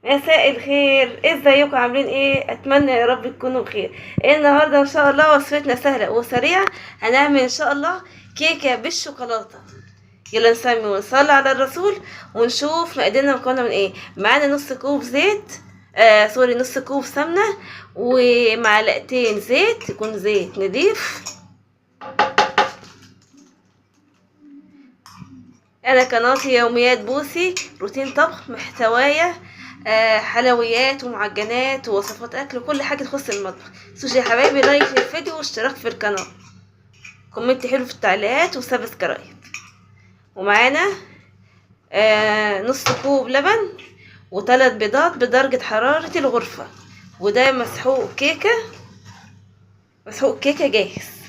مساء الخير، ازيكم؟ عاملين ايه؟ اتمنى يا رب تكونوا بخير. النهارده ان شاء الله وصفتنا سهله وسريعه. هنعمل ان شاء الله كيكه بالشوكولاته. يلا نسمي ونصلي على الرسول ونشوف مقاديرنا مكونه من ايه. معانا نص كوب زيت، سوري، نص كوب سمنه ومعلقتين زيت، يكون زيت نضيف. انا قناتي يوميات بوسي، روتين طبخ محتوايا حلويات ومعجنات ووصفات اكل وكل حاجه تخص المطبخ. سوشي يا حبايبي، لايك للفيديو واشتراك في القناه، كومنت حلو في التعليقات وسبسكرايب. ومعانا نص كوب لبن وثلاث بيضات بدرجه حراره الغرفه، وده مسحوق كيكه، مسحوق كيكه جاهز.